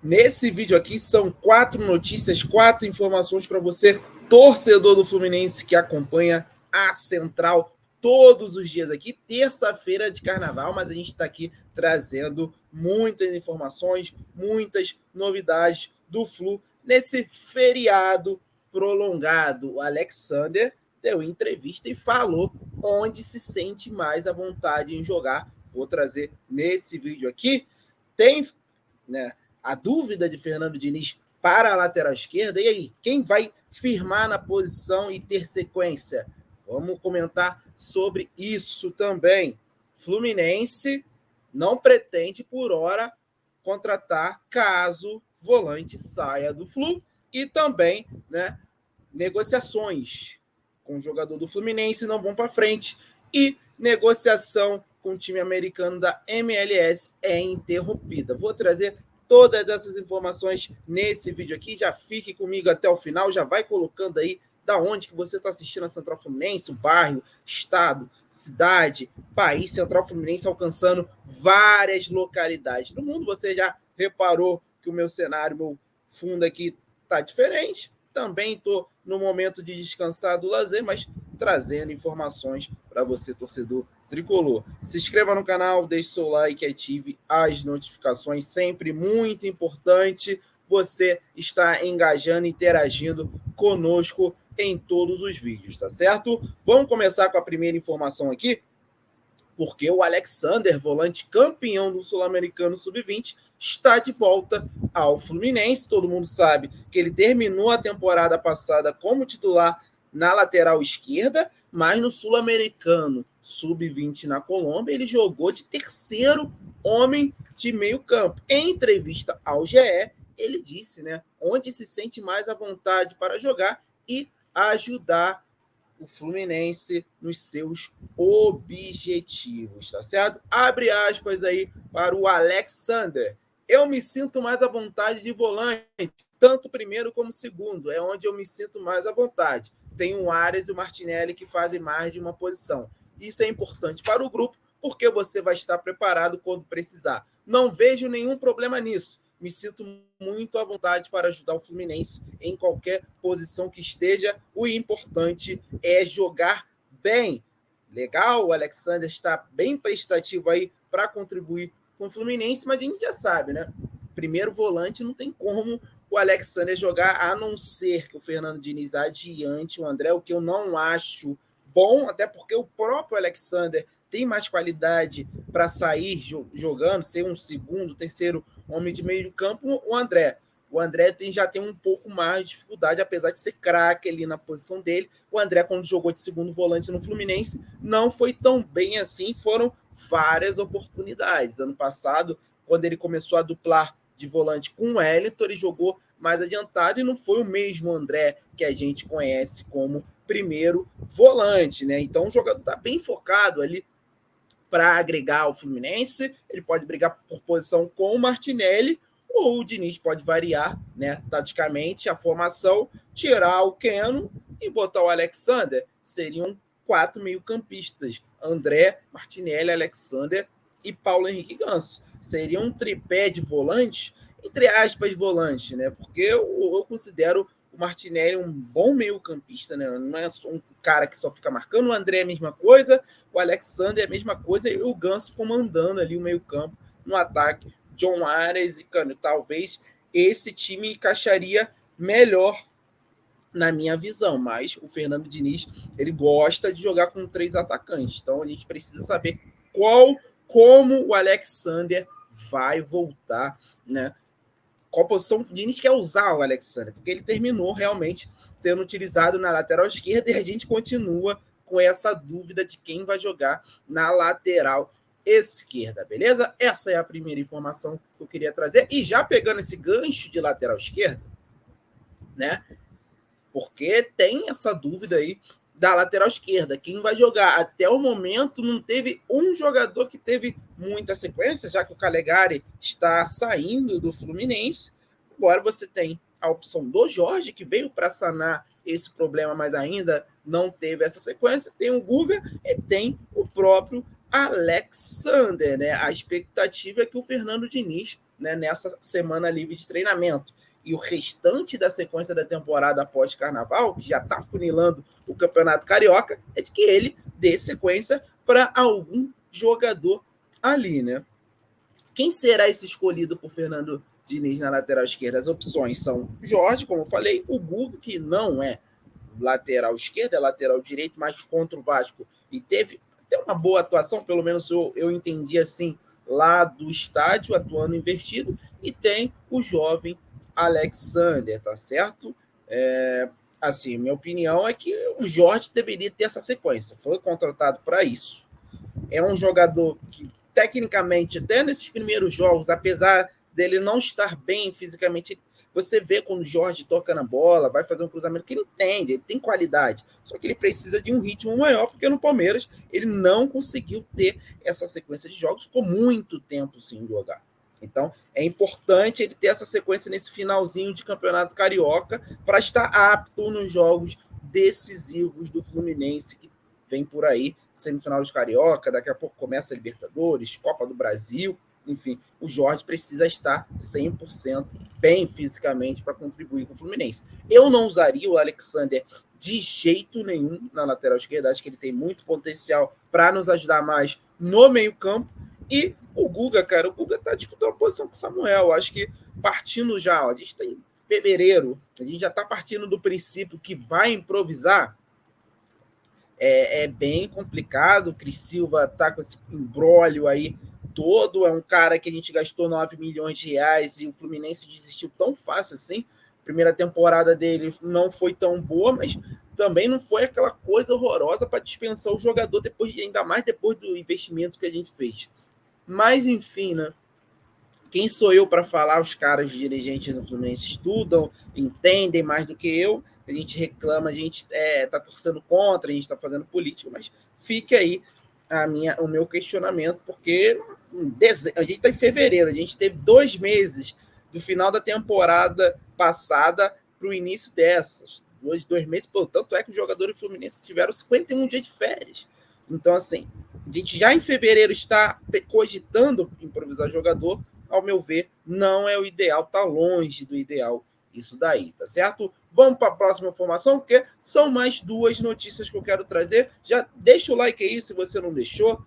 Nesse vídeo aqui são 4 notícias, 4 informações para você, torcedor do Fluminense que acompanha a Central todos os dias aqui. Terça-feira de carnaval, mas a gente está aqui trazendo muitas informações, muitas novidades do Flu nesse feriado prolongado. O Alexander deu entrevista e falou onde se sente mais à vontade em jogar. Vou trazer nesse vídeo aqui. Tem, né, a dúvida de Fernando Diniz para a lateral esquerda. E aí, quem vai firmar na posição e ter sequência? Vamos comentar sobre isso também. Fluminense não pretende, por hora, contratar caso volante saia do Flu. E também, né, negociações com o jogador do Fluminense não vão para frente. E negociação com o time americano da MLS é interrompida. Vou trazer todas essas informações nesse vídeo aqui. Já fique comigo até o final, já vai colocando aí da onde que você está assistindo a Central Fluminense, o bairro, estado, cidade, país. Central Fluminense alcançando várias localidades do mundo. Você já reparou que o meu cenário, meu fundo aqui está diferente. Também estou no momento de descansar do lazer, mas trazendo informações para você, torcedor tricolor. Se inscreva no canal, deixe seu like e ative as notificações. Sempre muito importante você estar engajando, interagindo conosco em todos os vídeos, tá certo? Vamos começar com a primeira informação aqui, porque o Alexander, volante campeão do Sul-Americano Sub-20, está de volta ao Fluminense. Todo mundo sabe que ele terminou a temporada passada como titular na lateral esquerda, mas no Sul-Americano Sub-20 na Colômbia, ele jogou de terceiro homem de meio campo. Em entrevista ao GE, ele disse, né, onde se sente mais à vontade para jogar e ajudar o Fluminense nos seus objetivos, tá certo? Abre aspas aí para o Alexander. Eu me sinto mais à vontade de volante, tanto primeiro como segundo, é onde eu me sinto mais à vontade. Tem o Arias e o Martinelli que fazem mais de uma posição. Isso é importante para o grupo, porque você vai estar preparado quando precisar. Não vejo nenhum problema nisso. Me sinto muito à vontade para ajudar o Fluminense em qualquer posição que esteja. O importante é jogar bem. Legal, o Alexander está bem prestativo aí para contribuir com o Fluminense, mas a gente já sabe, né? Primeiro volante não tem como o Alexander jogar, a não ser que o Fernando Diniz adiante o André, o que eu não acho bom, até porque o próprio Alexander tem mais qualidade para sair jogando, ser um segundo, terceiro homem de meio campo. O André já tem um pouco mais de dificuldade, apesar de ser craque ali na posição dele. O André, quando jogou de segundo volante no Fluminense, não foi tão bem assim, foram várias oportunidades. Ano passado, quando ele começou a duplar de volante com o Wellington, ele jogou mais adiantado e não foi o mesmo André que a gente conhece como primeiro volante, né? Então o jogador está bem focado ali para agregar ao Fluminense. Ele pode brigar por posição com o Martinelli, ou o Diniz pode variar, né, taticamente, a formação, tirar o Keno e botar o Alexander. Seriam 4 meio-campistas: André, Martinelli, Alexander e Paulo Henrique Ganso. Seria um tripé de volante, entre aspas, volante, né? Porque eu considero o Martinelli um bom meio-campista, né? Não é só um cara que só fica marcando. O André é a mesma coisa, o Alexander é a mesma coisa, e o Ganso comandando ali o meio-campo no ataque. John Arias e Cano. Talvez esse time encaixaria melhor na minha visão, mas o Fernando Diniz, ele gosta de jogar com 3 atacantes. Então a gente precisa saber como o Alexander vai voltar, né? Qual posição o Diniz quer usar o Alexander, porque ele terminou realmente sendo utilizado na lateral esquerda e a gente continua com essa dúvida de quem vai jogar na lateral esquerda, beleza? Essa é a primeira informação que eu queria trazer. E já pegando esse gancho de lateral esquerda, né? Porque tem essa dúvida aí da lateral esquerda, quem vai jogar. Até o momento não teve um jogador que teve muita sequência, já que o Calegari está saindo do Fluminense. Agora você tem a opção do Jorge, que veio para sanar esse problema, mas ainda não teve essa sequência. Tem o Guga e tem o próprio Alexander, né? A expectativa é que o Fernando Diniz né, nessa semana livre de treinamento. E o restante da sequência da temporada após Carnaval, que já está funilando o Campeonato Carioca, é de que ele dê sequência para algum jogador ali, né? Quem será esse escolhido por Fernando Diniz na lateral esquerda? As opções são Jorge, como eu falei, o Guga, que não é lateral esquerdo, é lateral direito, mas contra o Vasco, e teve até uma boa atuação, pelo menos eu entendi assim, lá do estádio, atuando invertido, e tem o jovem Alexander, tá certo? Assim, minha opinião é que o Jorge deveria ter essa sequência, foi contratado para isso. É um jogador que, tecnicamente, até nesses primeiros jogos, apesar dele não estar bem fisicamente, você vê quando o Jorge toca na bola, vai fazer um cruzamento que ele entende, ele tem qualidade, só que ele precisa de um ritmo maior, porque no Palmeiras ele não conseguiu ter essa sequência de jogos, ficou muito tempo sem jogar. Então, é importante ele ter essa sequência nesse finalzinho de Campeonato Carioca para estar apto nos jogos decisivos do Fluminense, que vem por aí, semifinal de Carioca, daqui a pouco começa a Libertadores, Copa do Brasil, enfim, o Jorge precisa estar 100% bem fisicamente para contribuir com o Fluminense. Eu não usaria o Alexander de jeito nenhum na lateral esquerda, acho que ele tem muito potencial para nos ajudar mais no meio-campo. E o Guga, cara, o Guga está disputando uma posição com o Samuel. Acho que partindo já, a gente está em fevereiro, a gente já está partindo do princípio que vai improvisar. É bem complicado. O Cris Silva está com esse imbróglio aí todo. É um cara que a gente gastou 9 milhões de reais e o Fluminense desistiu tão fácil assim. A primeira temporada dele não foi tão boa, mas também não foi aquela coisa horrorosa para dispensar o jogador, depois, ainda mais depois do investimento que a gente fez. Mas, enfim, né? Quem sou eu para falar? Os caras dirigentes do Fluminense estudam, entendem mais do que eu. A gente reclama, a gente está torcendo contra, a gente está fazendo política, mas fica aí o meu questionamento, porque a gente está em fevereiro, a gente teve 2 meses do final da temporada passada para o início dessas. 2 meses, tanto é que os jogadores do Fluminense tiveram 51 dias de férias. Então, assim, a gente já em fevereiro está cogitando improvisar jogador. Ao meu ver, não é o ideal, está longe do ideal isso daí, tá certo? Vamos para a próxima informação, porque são mais 2 notícias que eu quero trazer. Já deixa o like aí se você não deixou,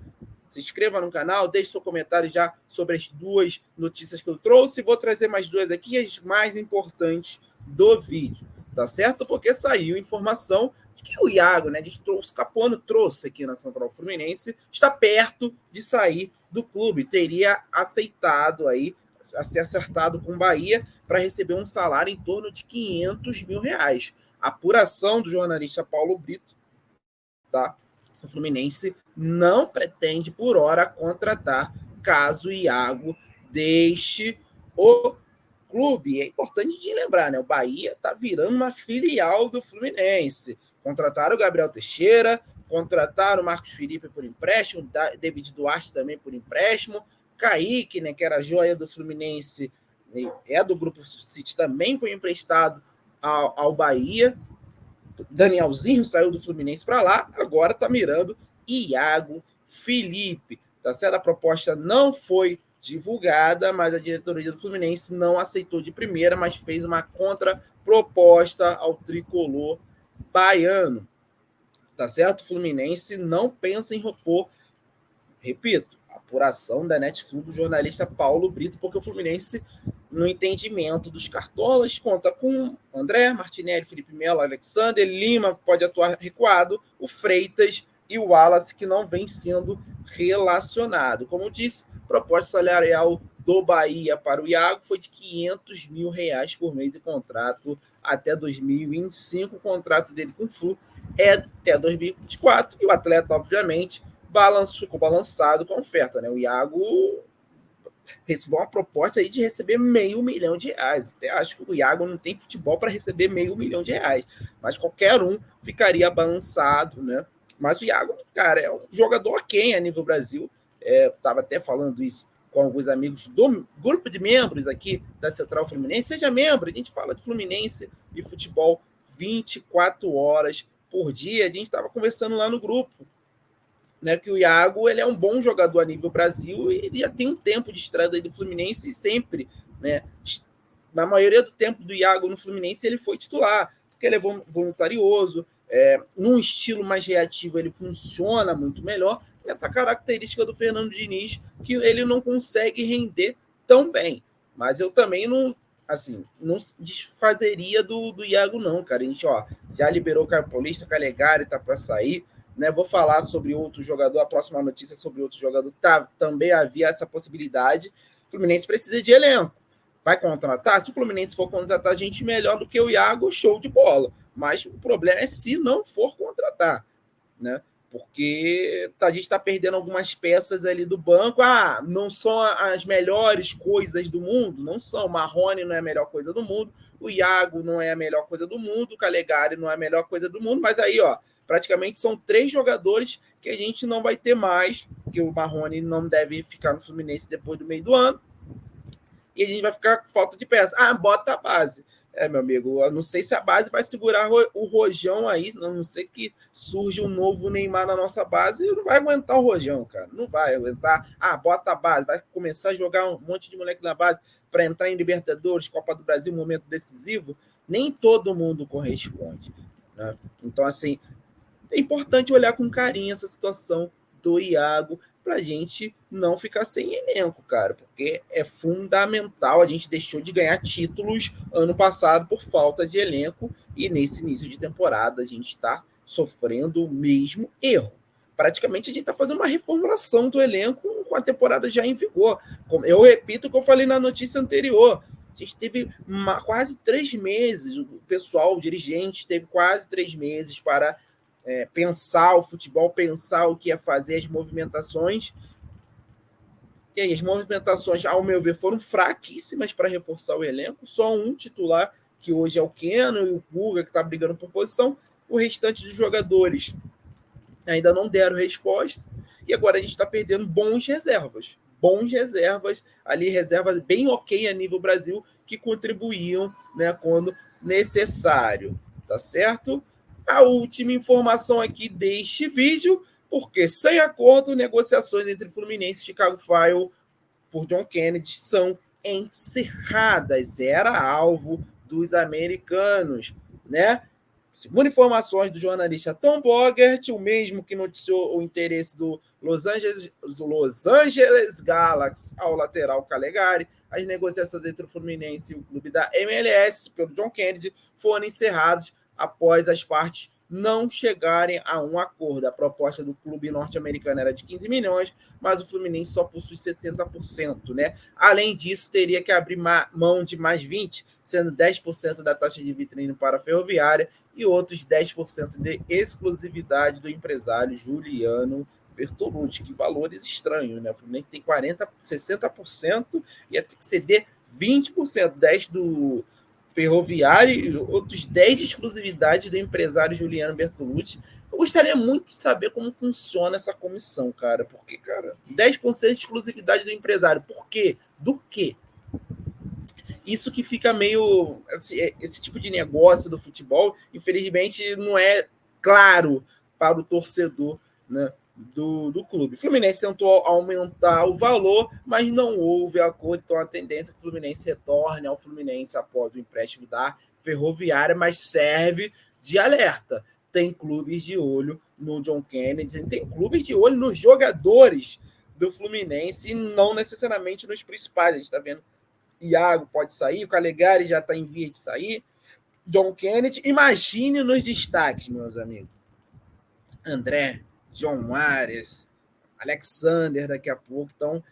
se inscreva no canal, deixe seu comentário já sobre as 2 notícias que eu trouxe. Vou trazer mais 2 aqui, as mais importantes do vídeo, tá certo? Porque saiu informação de que o Iago, né, Capuano trouxe aqui na Central Fluminense, está perto de sair do clube, teria aceitado aí, a ser acertado com o Bahia para receber um salário em torno de 500 mil reais. A apuração do jornalista Paulo Brito, tá? O Fluminense não pretende, por hora, contratar caso o Iago deixe o clube. É importante de lembrar, né? O Bahia está virando uma filial do Fluminense. Contrataram o Gabriel Teixeira, contrataram o Marcos Felipe por empréstimo, David Duarte também por empréstimo, Kaique, né, que era a joia do Fluminense, do Grupo City, também foi emprestado ao Bahia. Danielzinho saiu do Fluminense para lá, agora está mirando Iago Felipe. Tá certo? A proposta não foi divulgada, mas a diretoria do Fluminense não aceitou de primeira, mas fez uma contraproposta ao tricolor baiano. Tá certo? O Fluminense não pensa em repor, repito, a apuração da Netflix do jornalista Paulo Brito, porque o Fluminense, no entendimento dos cartolas, conta com André, Martinelli, Felipe Melo, Alexander, Lima pode atuar recuado, o Freitas e o Wallace, que não vem sendo relacionado. Como disse, proposta salarial do Bahia para o Iago foi de 500 mil reais por mês de contrato até 2025. O contrato dele com o Flu é até 2024 e o atleta, obviamente, ficou balançado com a oferta, né? O Iago recebeu uma proposta aí de receber R$500 mil. Até acho que o Iago não tem futebol para receber R$500 mil, mas qualquer um ficaria balançado, né? Mas o Iago, cara, é um jogador quem a nível Brasil. Estava até falando isso com alguns amigos do grupo de membros aqui da Central Fluminense. Seja membro, a gente fala de Fluminense e futebol 24 horas por dia. A gente estava conversando lá no grupo, né, que o Iago ele é um bom jogador a nível Brasil e ele já tem um tempo de estrada aí do Fluminense e sempre, né, na maioria do tempo do Iago no Fluminense ele foi titular, porque ele é voluntarioso, num estilo mais reativo ele funciona muito melhor, e essa característica do Fernando Diniz que ele não consegue render tão bem, mas eu também não, assim, não desfazeria do Iago não, cara, a gente, já liberou o Caio Paulista, Calegari tá para sair, né, vou falar sobre outro jogador, a próxima notícia sobre outro jogador, também havia essa possibilidade, o Fluminense precisa de elenco, vai contratar? Se o Fluminense for contratar gente melhor do que o Iago, show de bola. Mas o problema é se não for contratar, né? Porque a gente está perdendo algumas peças ali do banco. Não são as melhores coisas do mundo? Não são. O Marrone não é a melhor coisa do mundo. O Iago não é a melhor coisa do mundo. O Calegari não é a melhor coisa do mundo. Mas aí, praticamente são 3 jogadores que a gente não vai ter mais, porque o Marrone não deve ficar no Fluminense depois do meio do ano. E a gente vai ficar com falta de peça. Bota a base. Meu amigo, eu não sei se a base vai segurar o Rojão aí, não sei que surge um novo Neymar na nossa base, não vai aguentar o Rojão, cara, não vai aguentar. Bota a base, vai começar a jogar um monte de moleque na base para entrar em Libertadores, Copa do Brasil, momento decisivo, nem todo mundo corresponde, né? Então, assim, é importante olhar com carinho essa situação do Iago, para a gente não ficar sem elenco, cara, porque é fundamental. A gente deixou de ganhar títulos ano passado por falta de elenco e nesse início de temporada a gente está sofrendo o mesmo erro. Praticamente a gente está fazendo uma reformulação do elenco com a temporada já em vigor. Eu repito o que eu falei na notícia anterior. A gente teve quase 3 meses, o pessoal, o dirigente, teve quase 3 meses para pensar o futebol, pensar o que ia fazer, as movimentações. E aí, as movimentações, ao meu ver, foram fraquíssimas para reforçar o elenco. Só um titular, que hoje é o Keno e o Guga, que está brigando por posição. O restante dos jogadores ainda não deram resposta. E agora a gente está perdendo bons reservas. Ali, reservas bem ok a nível Brasil, que contribuíam, né, quando necessário. Tá certo? A última informação aqui deste vídeo, porque sem acordo, negociações entre Fluminense e Chicago Fire por John Kennedy são encerradas. Era alvo dos americanos, né? Segundo informações do jornalista Tom Bogert, o mesmo que noticiou o interesse do Los Angeles Galaxy ao lateral Calegari, as negociações entre o Fluminense e o clube da MLS pelo John Kennedy foram encerradas após as partes não chegarem a um acordo. A proposta do clube norte-americano era de 15 milhões, mas o Fluminense só possui 60%, né? Além disso, teria que abrir mão de mais 20%, sendo 10% da taxa de vitrine para a Ferroviária e outros 10% de exclusividade do empresário Juliano Bertolucci. Que valores estranhos, né? O Fluminense tem 40%, 60%, ia ter que ceder 20%, 10% do Ferroviário e outros 10 de exclusividade do empresário Juliano Bertolucci. Eu gostaria muito de saber como funciona essa comissão, cara. Porque, cara, 10% de exclusividade do empresário. Por quê? Do quê? Isso que fica meio... Esse tipo de negócio do futebol, infelizmente, não é claro para o torcedor, né, do clube. O Fluminense tentou aumentar o valor, mas não houve acordo. Então, a tendência é que o Fluminense retorne ao Fluminense após o empréstimo da Ferroviária, mas serve de alerta. Tem clubes de olho no John Kennedy, tem clubes de olho nos jogadores do Fluminense e não necessariamente nos principais. A gente está vendo Iago pode sair, o Calegari já está em via de sair, John Kennedy. Imagine nos destaques, meus amigos. André, John Ares, Alexander daqui a pouco. Então,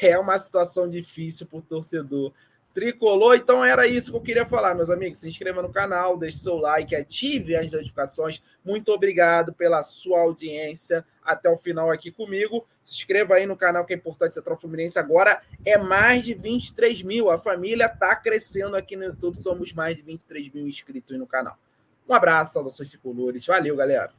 é uma situação difícil para o torcedor tricolor. Então, era isso que eu queria falar, meus amigos. Se inscreva no canal, deixe seu like, ative as notificações. Muito obrigado pela sua audiência até o final aqui comigo. Se inscreva aí no canal, que é importante, Central Fluminense. Agora é mais de 23 mil. A família está crescendo aqui no YouTube. Somos mais de 23 mil inscritos no canal. Um abraço, saudações tricolores. Valeu, galera.